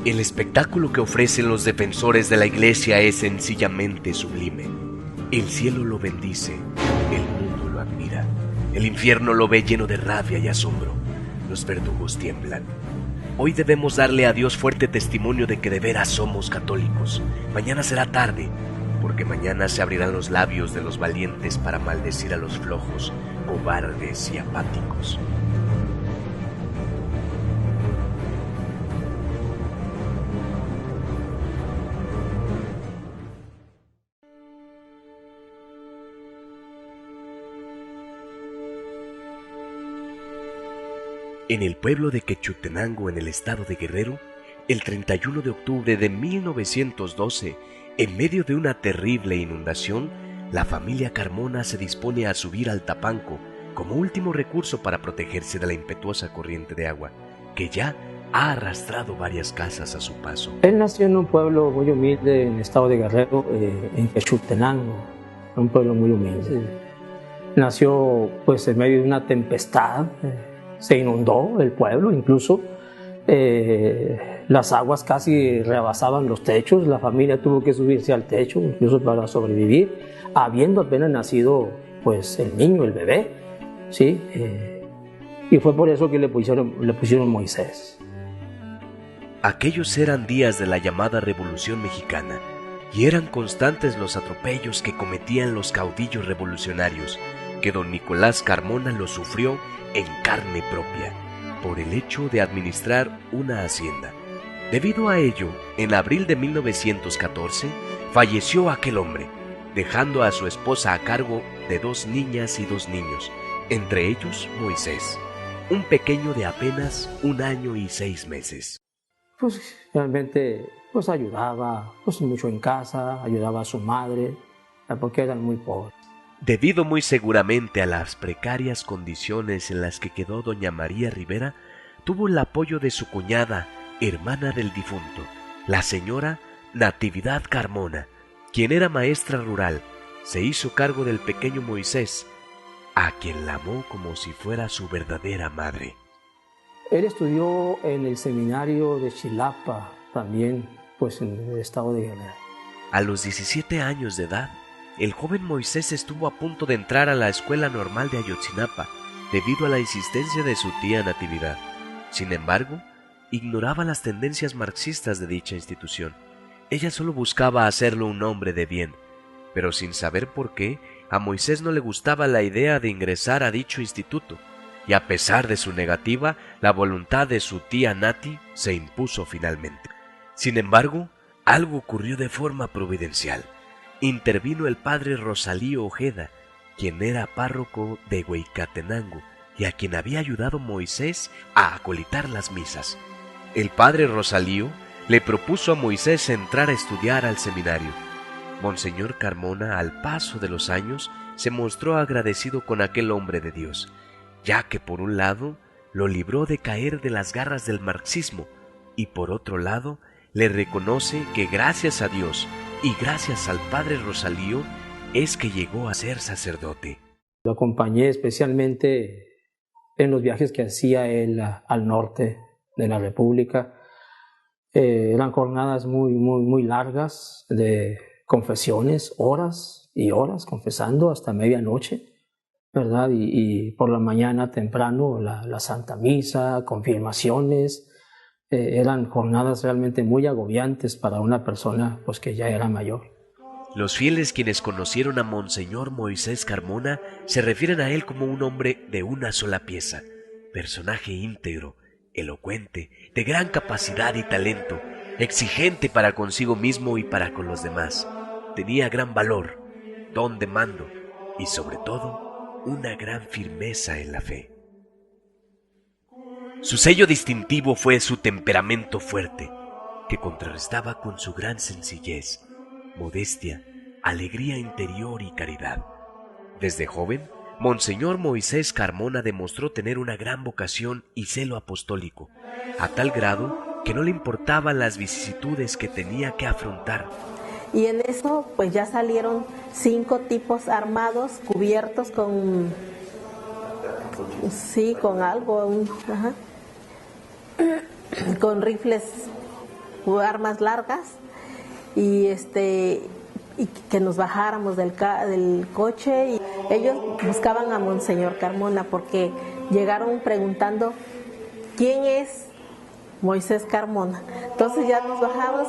El espectáculo que ofrecen los defensores de la Iglesia es sencillamente sublime. El cielo lo bendice, el mundo lo admira, el infierno lo ve lleno de rabia y asombro, los verdugos tiemblan. Hoy debemos darle a Dios fuerte testimonio de que de veras somos católicos. Mañana será tarde, porque mañana se abrirán los labios de los valientes para maldecir a los flojos, cobardes y apáticos. En el pueblo de Quechutenango, en el estado de Guerrero, el 31 de octubre de 1912, en medio de una terrible inundación, la familia Carmona se dispone a subir al Tapanco como último recurso para protegerse de la impetuosa corriente de agua, que ya ha arrastrado varias casas a su paso. Él nació en un pueblo muy humilde en el estado de Guerrero, en Quechutenango, un pueblo muy humilde. Nació pues en medio de una tempestad. Se inundó el pueblo, incluso las aguas casi rebasaban los techos, la familia tuvo que subirse al techo incluso para sobrevivir, habiendo apenas nacido pues el niño, el bebé, ¿sí? Y fue por eso que le pusieron Moisés. Aquellos eran días de la llamada Revolución Mexicana, y eran constantes los atropellos que cometían los caudillos revolucionarios, que don Nicolás Carmona lo sufrió en carne propia, por el hecho de administrar una hacienda. Debido a ello, en abril de 1914, falleció aquel hombre, dejando a su esposa a cargo de 2 niñas y 2 niños, entre ellos Moisés, un pequeño de apenas 1 año y 6 meses. Pues realmente pues ayudaba pues mucho en casa, ayudaba a su madre, porque eran muy pobres. Debido muy seguramente a las precarias condiciones en las que quedó doña María Rivera, tuvo el apoyo de su cuñada, hermana del difunto, la señora Natividad Carmona, quien era maestra rural. Se hizo cargo del pequeño Moisés, a quien la amó como si fuera su verdadera madre. Él estudió en el seminario de Chilapa, también pues en el estado de Guerrero. A los 17 años de edad, el joven Moisés estuvo a punto de entrar a la Escuela Normal de Ayotzinapa debido a la insistencia de su tía Natividad. Sin embargo, ignoraba las tendencias marxistas de dicha institución. Ella solo buscaba hacerlo un hombre de bien, pero sin saber por qué, a Moisés no le gustaba la idea de ingresar a dicho instituto, y a pesar de su negativa, la voluntad de su tía Nati se impuso finalmente. Sin embargo, algo ocurrió de forma providencial. Intervino el padre Rosalío Ojeda, quien era párroco de Hueycatenango y a quien había ayudado Moisés a acolitar las misas. El padre Rosalío le propuso a Moisés entrar a estudiar al seminario. Monseñor Carmona, al paso de los años, se mostró agradecido con aquel hombre de Dios, ya que por un lado lo libró de caer de las garras del marxismo y por otro lado le reconoce que gracias a Dios y gracias al padre Rosalío es que llegó a ser sacerdote. Lo acompañé especialmente en los viajes que hacía él al norte de la República. Eran jornadas muy largas de confesiones, horas y horas confesando hasta medianoche, ¿verdad? Y por la mañana temprano la Santa Misa, confirmaciones. Eran jornadas realmente muy agobiantes para una persona pues, que ya era mayor. Los fieles quienes conocieron a Monseñor Moisés Carmona se refieren a él como un hombre de una sola pieza, personaje íntegro, elocuente, de gran capacidad y talento, exigente para consigo mismo y para con los demás. Tenía gran valor, don de mando y sobre todo una gran firmeza en la fe. Su sello distintivo fue su temperamento fuerte, que contrarrestaba con su gran sencillez, modestia, alegría interior y caridad. Desde joven, Monseñor Moisés Carmona demostró tener una gran vocación y celo apostólico, a tal grado que no le importaban las vicisitudes que tenía que afrontar. Y en eso, pues ya salieron 5 tipos armados, cubiertos con... Sí, con algo, con rifles armas largas y y que nos bajáramos del coche, y ellos buscaban a Monseñor Carmona porque llegaron preguntando quién es Moisés Carmona. Entonces ya nos bajamos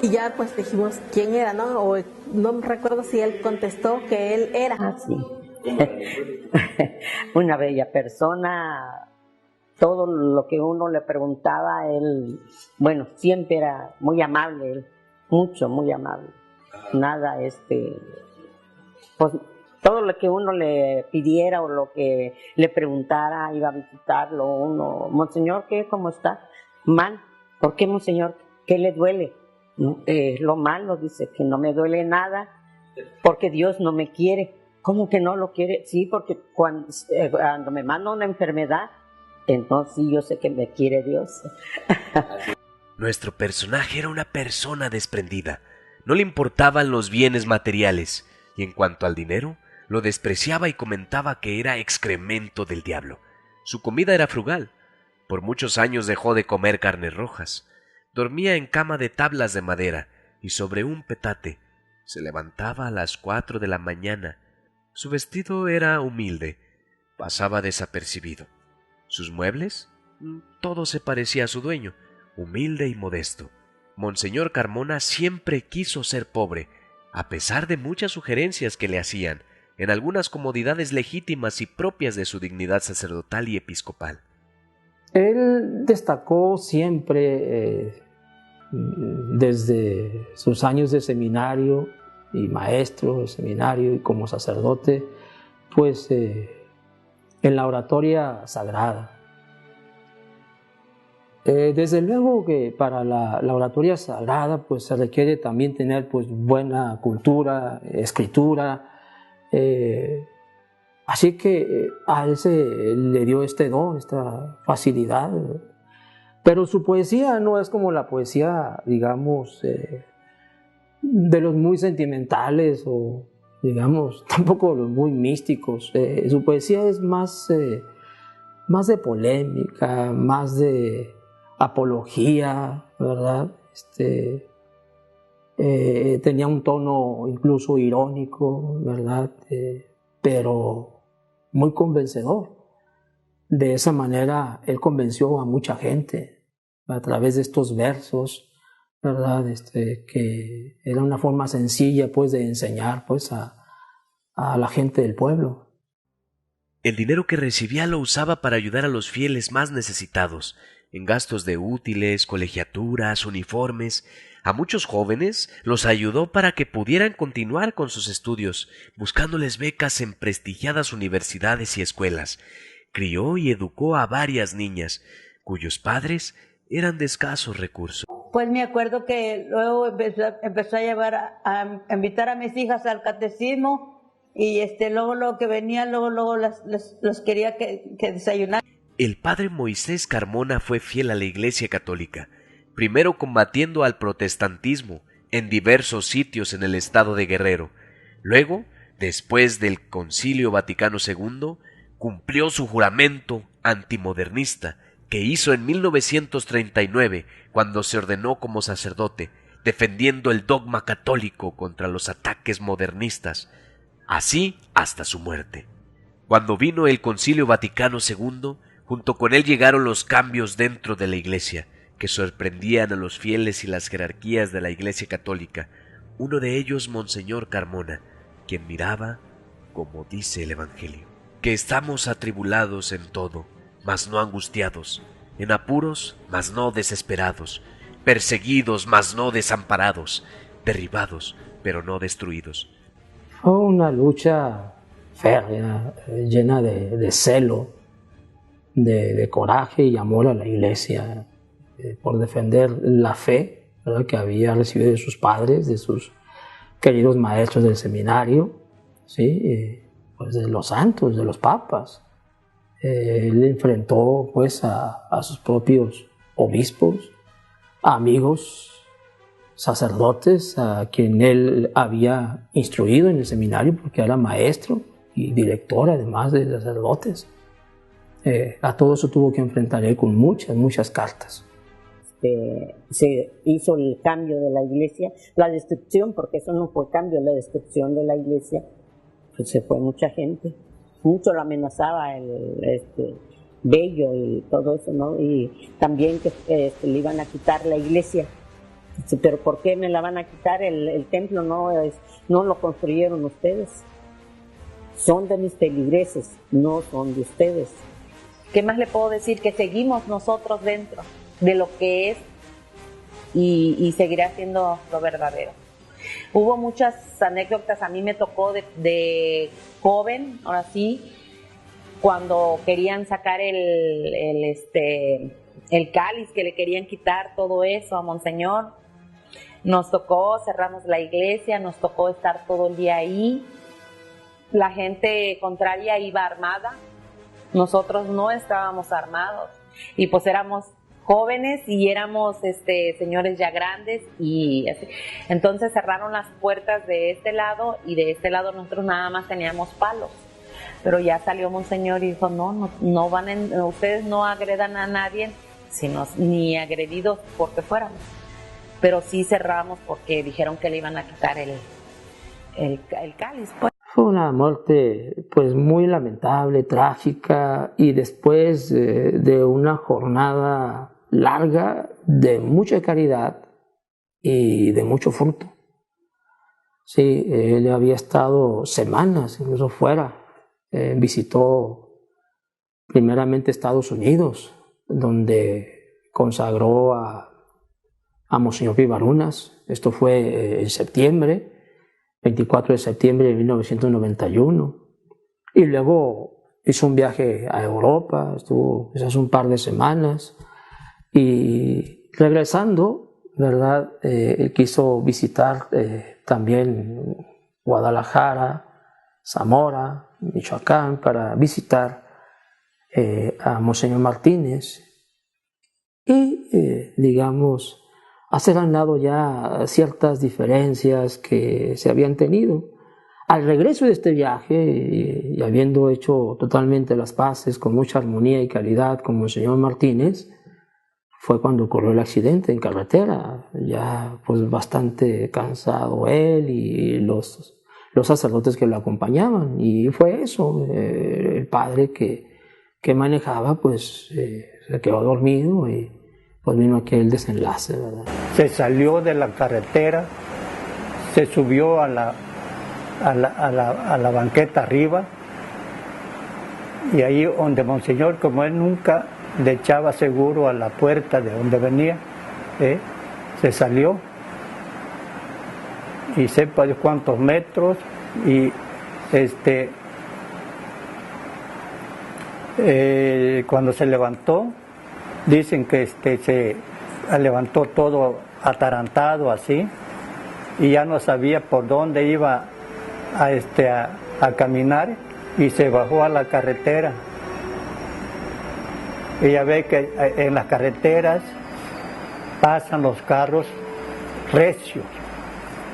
y ya pues dijimos quién era, ¿no? O no recuerdo si él contestó que él era. Ah, sí. Una bella persona. Todo lo que uno le preguntaba, él, bueno, siempre era muy amable, él, muy amable. Nada, pues todo lo que uno le pidiera o lo que le preguntara, iba a visitarlo uno. Monseñor, ¿qué? ¿Cómo está? Mal. ¿Por qué, Monseñor? ¿Qué le duele? Lo malo, dice, que no me duele nada, porque Dios no me quiere. ¿Cómo que no lo quiere? Sí, porque cuando me manda una enfermedad, entonces sí, yo sé que me quiere Dios. Nuestro personaje era una persona desprendida. No le importaban los bienes materiales, y en cuanto al dinero, lo despreciaba y comentaba que era excremento del diablo. Su comida era frugal. Por muchos años dejó de comer carnes rojas. Dormía en cama de tablas de madera y sobre un petate. Se levantaba a las 4 de la mañana. Su vestido era humilde. Pasaba desapercibido. Sus muebles, todo se parecía a su dueño, humilde y modesto. Monseñor Carmona siempre quiso ser pobre, a pesar de muchas sugerencias que le hacían, en algunas comodidades legítimas y propias de su dignidad sacerdotal y episcopal. Él destacó siempre, desde sus años de seminario y maestro de seminario y como sacerdote, pues en la oratoria sagrada. Desde luego que para la oratoria sagrada pues se requiere también tener pues buena cultura, escritura, así que a él se le dio este don, esta facilidad, pero su poesía no es como la poesía, digamos, de los muy sentimentales o digamos, tampoco los muy místicos. Su poesía es más de polémica, más de apología, ¿verdad? Tenía un tono incluso irónico, ¿verdad? Pero muy convencedor. De esa manera él convenció a mucha gente a través de estos versos, ¿verdad? Que era una forma sencilla pues de enseñar pues a la gente del pueblo. El dinero que recibía lo usaba para ayudar a los fieles más necesitados, en gastos de útiles, colegiaturas, uniformes. A muchos jóvenes los ayudó para que pudieran continuar con sus estudios, buscándoles becas en prestigiadas universidades y escuelas. Crió y educó a varias niñas, cuyos padres eran de escasos recursos. Pues me acuerdo que luego empezó a llevar a invitar a mis hijas al catecismo y luego lo que venían, luego los quería que desayunaran. El padre Moisés Carmona fue fiel a la Iglesia Católica, primero combatiendo al protestantismo en diversos sitios en el estado de Guerrero. Luego, después del Concilio Vaticano II, cumplió su juramento antimodernista que hizo en 1939 cuando se ordenó como sacerdote, defendiendo el dogma católico contra los ataques modernistas, así hasta su muerte. Cuando vino el Concilio Vaticano II, junto con él llegaron los cambios dentro de la Iglesia, que sorprendían a los fieles y las jerarquías de la Iglesia Católica, uno de ellos Monseñor Carmona, quien miraba, como dice el Evangelio, que estamos atribulados en todo, mas no angustiados, en apuros, mas no desesperados, perseguidos, mas no desamparados, derribados, pero no destruidos. Fue una lucha férrea, llena de celo, de coraje y amor a la Iglesia, por defender la fe, ¿verdad?, que había recibido de sus padres, de sus queridos maestros del seminario, ¿sí? Pues de los santos, de los papas. Él enfrentó pues a sus propios obispos, amigos, sacerdotes, a quien él había instruido en el seminario porque era maestro y director además de sacerdotes. A todo eso tuvo que enfrentar él con muchas cartas. se hizo el cambio de la iglesia, la destrucción, porque eso no fue cambio, la destrucción de la iglesia, pues se fue mucha gente, mucho lo amenazaba el Bello y todo eso, ¿no? Y también que le iban a quitar la iglesia. Dice, pero ¿por qué me la van a quitar? El templo no lo construyeron ustedes. Son de mis feligreses, no son de ustedes. ¿Qué más le puedo decir? Que seguimos nosotros dentro de lo que es y seguirá siendo lo verdadero. Hubo muchas anécdotas, a mí me tocó de joven, ahora sí, cuando querían sacar el cáliz, que le querían quitar todo eso a Monseñor. Nos tocó, cerramos la iglesia, nos tocó estar todo el día ahí. La gente contraria iba armada, nosotros no estábamos armados y pues éramos jóvenes y éramos señores ya grandes y así. Entonces cerraron las puertas de este lado y de este lado nosotros nada más teníamos palos. Pero ya salió Monseñor y dijo, no van ustedes no agredan a nadie, sino ni agredidos porque fuéramos. Pero sí cerramos porque dijeron que le iban a quitar el cáliz. Pues. Fue una muerte pues muy lamentable, trágica, y después de una jornada larga de mucha caridad y de mucho fruto. Sí, él había estado semanas incluso fuera. Visitó primeramente Estados Unidos, donde consagró a Monseñor Vivarunas. Esto fue en septiembre, 24 de septiembre de 1991. Y luego hizo un viaje a Europa, estuvo quizás un par de semanas. Y regresando, ¿verdad? Quiso visitar también Guadalajara, Zamora, Michoacán, para visitar a Monseñor Martínez y, digamos, hacer a un lado ya ciertas diferencias que se habían tenido. Al regreso de este viaje, y habiendo hecho totalmente las paces con mucha armonía y calidad con Monseñor Martínez, fue cuando ocurrió el accidente en carretera, ya pues bastante cansado él y los sacerdotes que lo acompañaban, y fue eso, el padre que manejaba pues se quedó dormido y pues vino aquel desenlace, ¿verdad? Se salió de la carretera, se subió a la banqueta arriba, y ahí donde Monseñor, como él nunca le echaba seguro a la puerta de donde venía, se salió, y sepa de cuántos metros, y cuando se levantó, dicen que se levantó todo atarantado así, y ya no sabía por dónde iba a caminar, y se bajó a la carretera. Ella ve que en las carreteras pasan los carros recios,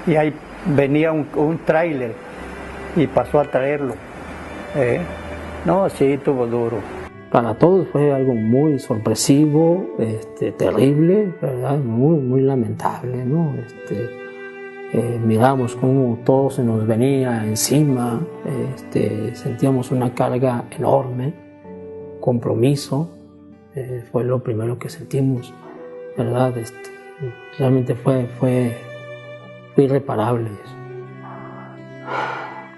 y ahí venía un tráiler y pasó a traerlo. No, sí, estuvo duro. Para todos fue algo muy sorpresivo, terrible, ¿verdad? Muy, muy lamentable, ¿no? Miramos cómo todo se nos venía encima, sentíamos una carga enorme, compromiso, fue lo primero que sentimos, ¿verdad? Realmente fue irreparable.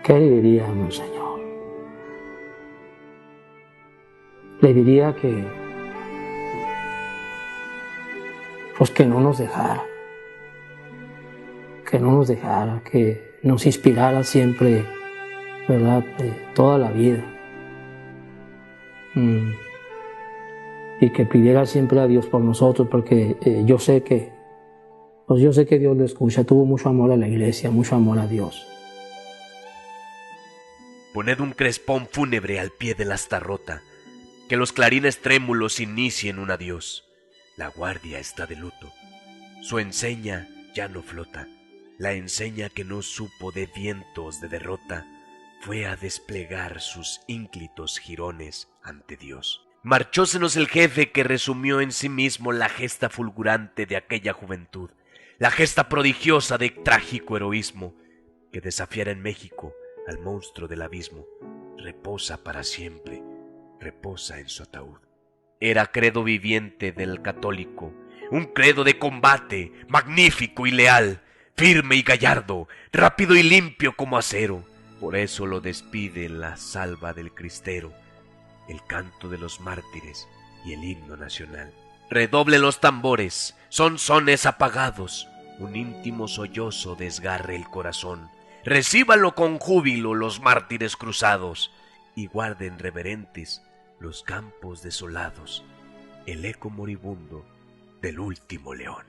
¿Qué le diría a Monseñor? Le diría que no nos dejara, que nos inspirara siempre, ¿verdad? Toda la vida. Y que pidiera siempre a Dios por nosotros, porque yo sé que Dios lo escucha. Tuvo mucho amor a la iglesia, mucho amor a Dios. Poned un crespón fúnebre al pie de la asta rota, que los clarines trémulos inicien un adiós. La guardia está de luto, su enseña ya no flota, la enseña que no supo de vientos de derrota, fue a desplegar sus ínclitos jirones ante Dios. Marchósenos el jefe que resumió en sí mismo la gesta fulgurante de aquella juventud, la gesta prodigiosa de trágico heroísmo, que desafiara en México al monstruo del abismo. Reposa para siempre, reposa en su ataúd. Era credo viviente del católico, un credo de combate, magnífico y leal, firme y gallardo, rápido y limpio como acero. Por eso lo despide la salva del cristero, el canto de los mártires y el himno nacional. Redoblen los tambores, son sones apagados, un íntimo sollozo desgarre el corazón. Recíbanlo con júbilo los mártires cruzados y guarden reverentes los campos desolados, el eco moribundo del último león.